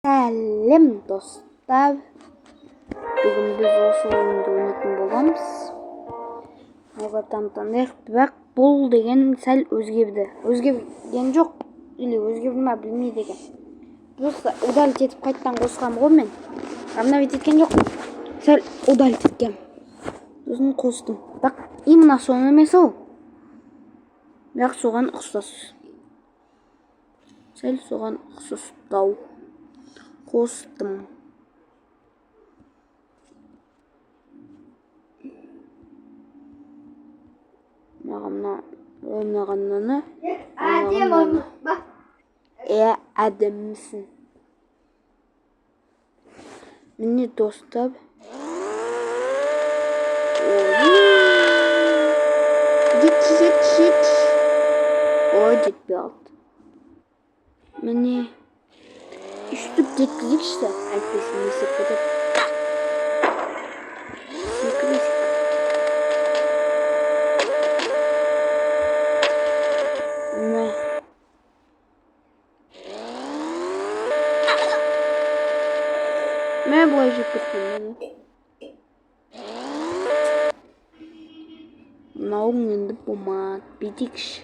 Сәлем достар. Бүгін біз осы ойынды ойнайтын боламыз. Танытайық, бірақ бұл деген сәл өзгерді. Өзгерген жоқ, или өзгерді ма білмейді екен. Просто удалить етіп қайттан қосқам ғой мен. Обновить еткен жоқ. Сәл удалить еткем. Сосын қостым. Бірақ именно соны емес ау. Бірақ соған ұқсас. Сәл соған ұқсастау. Қостым. Мағананы әдемісің. Міне достар. Жет. Ой, жетпей алды. Міне үштік жеткізікші. Әлпесін есеп кетеді. Мен бұлай жеп кеттім. Мынауың енді болмады. Бетекші.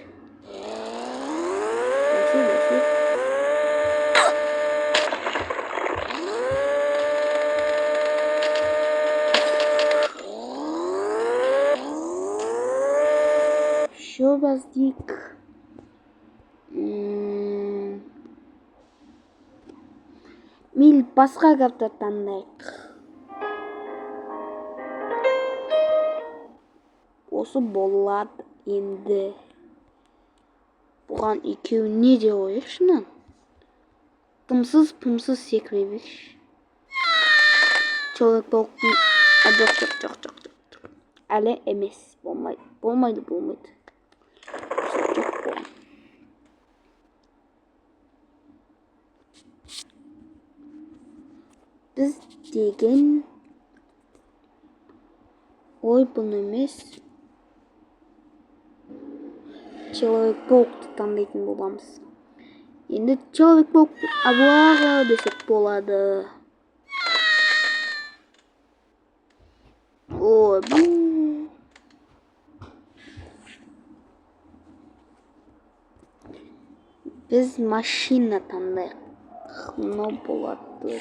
Що баздик? Мейлі басқа картты таңдайық. Осы болады енді. Бұған екеуіне де қойықшынан. Тымсыз секіре берші. Человек-пауктың... Жоқ. Әлі емес. Болмайды. Біз деген... Ой, бұл емес. Человек-пауқты таңдайтын боламыз. Енді Человек-пауқты абуаға десек болады. Ой, бұл... Біз машина таңдайық. Мынау болады.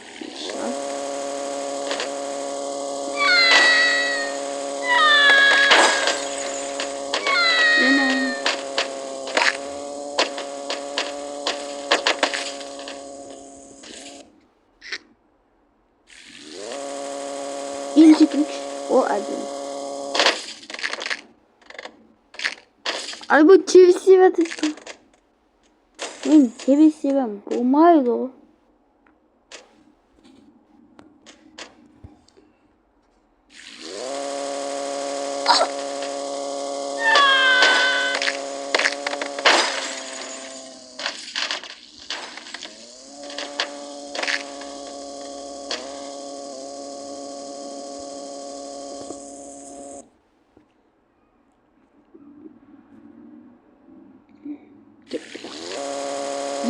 İnciklik o adım. Ay bu çevisi var tuttu. Ben çevisi ben bulmaydı o.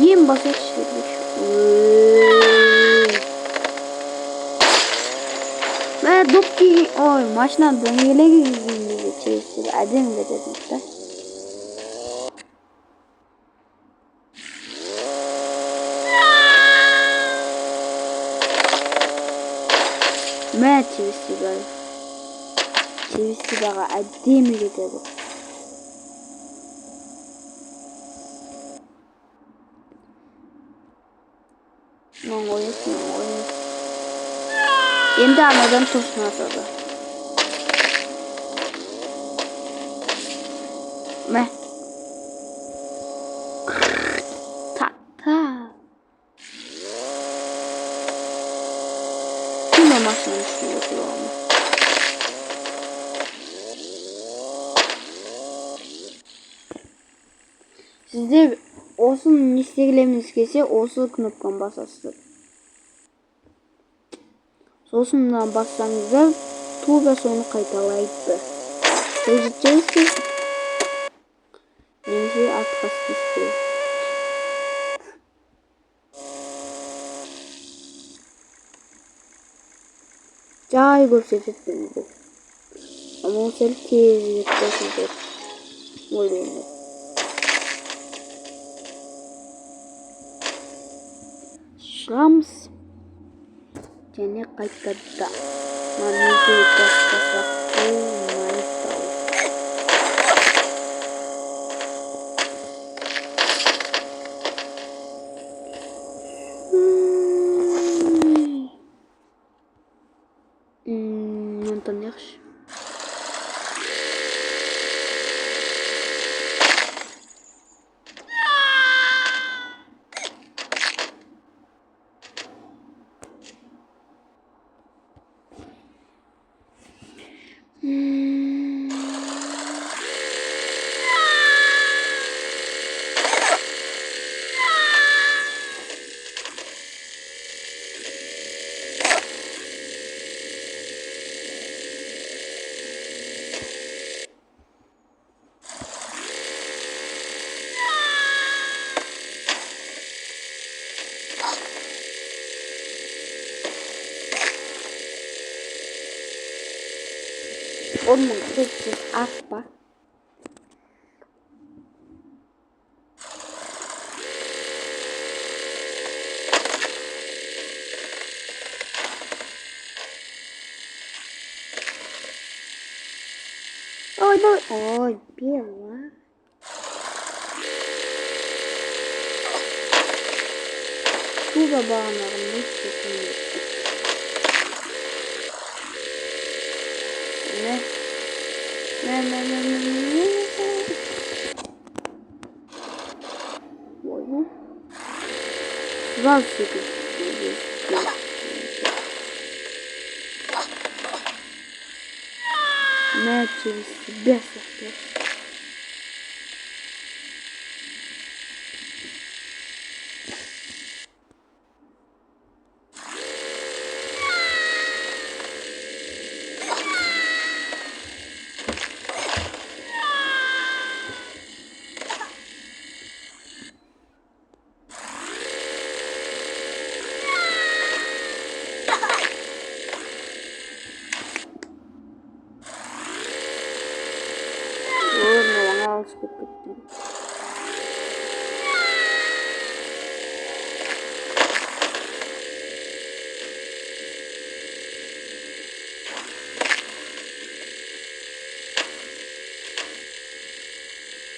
Yem basar şeymiş. Ve dokki oy maçtan dönüyle girdiğinde çevirisi adım dedim de. Ben çevirisi daha adım dedim. Монголец. Енді анадан тосын асады. Мә. Та. Кім машинаны ішіне өтіп алды? Сіздер осыны не істегілеріңіз келсе, осы кнопканы басасыздар. Сосын бассаңыздар, тура соны қайталайды. Сол жеткенсіз. Немесе артқа істейсіздер. жай көрсөтөт деп. Ama sel tezlikte деп ойлойм. Шығамыз. Және қайтарда. Мамеге тастасақ болмайды. Онтан яқшы. Onun sessiz artma. Ой, белая. Туда bağlanalım. Ne? Ой. Сразу себе. Не через себя создать.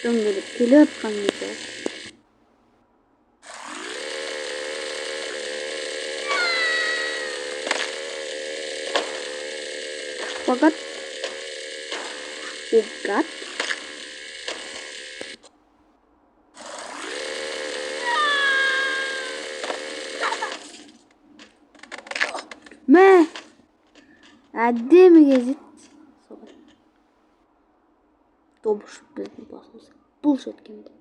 Döndürüp gelip kanlayacağız. Fakat me әдемі кезет добыш біздің басымыз бұл жеткенде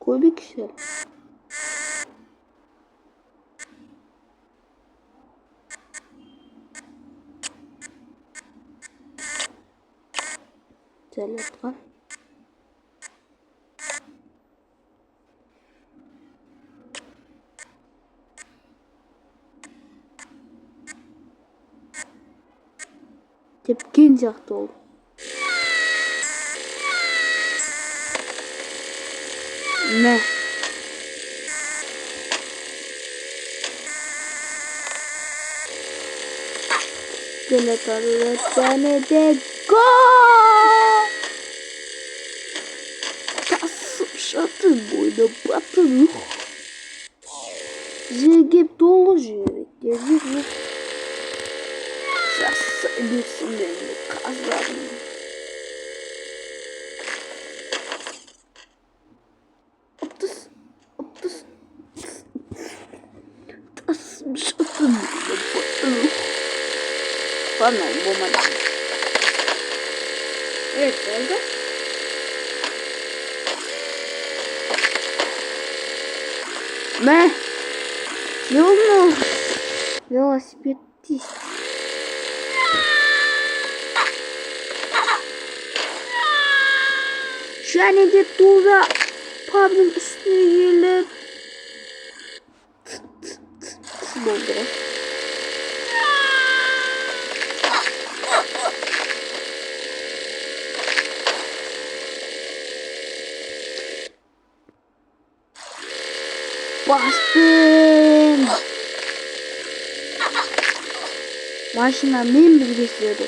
Kubik şer. Telegram. Tepkin jaktı oldu. Ne? Skeletor tane de go! Tasım boyda batırıyor. Zegep dolu jüri. Gezip yok. Bilsin beni kazlarım. Tasmış atın. Pardon bulmadım. Evet oldu. Ne oldu? Велосипедист. Şöyle Tuğra pub'ın üstüne gelip buldu. Bastım. Başına benim bir geçiyordu.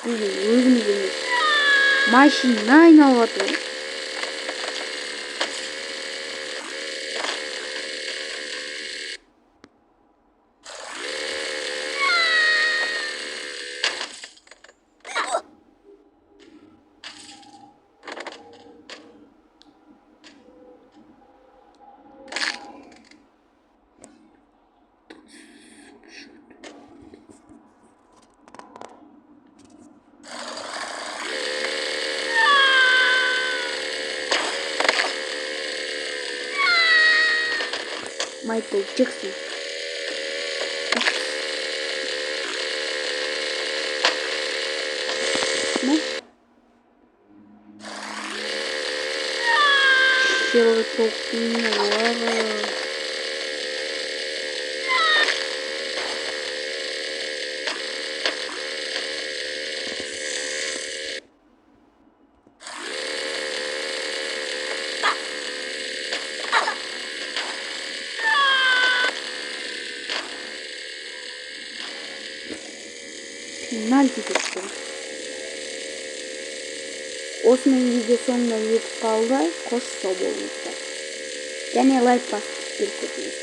Özümüzün maşinine aynaladı. Michael Jackson. Ne? Şöyle çok iyi var. Penaltı tuttu. Osman video sonunda yetip kaldı. Koş soba olmuştu. Gene like bastık bir kutu.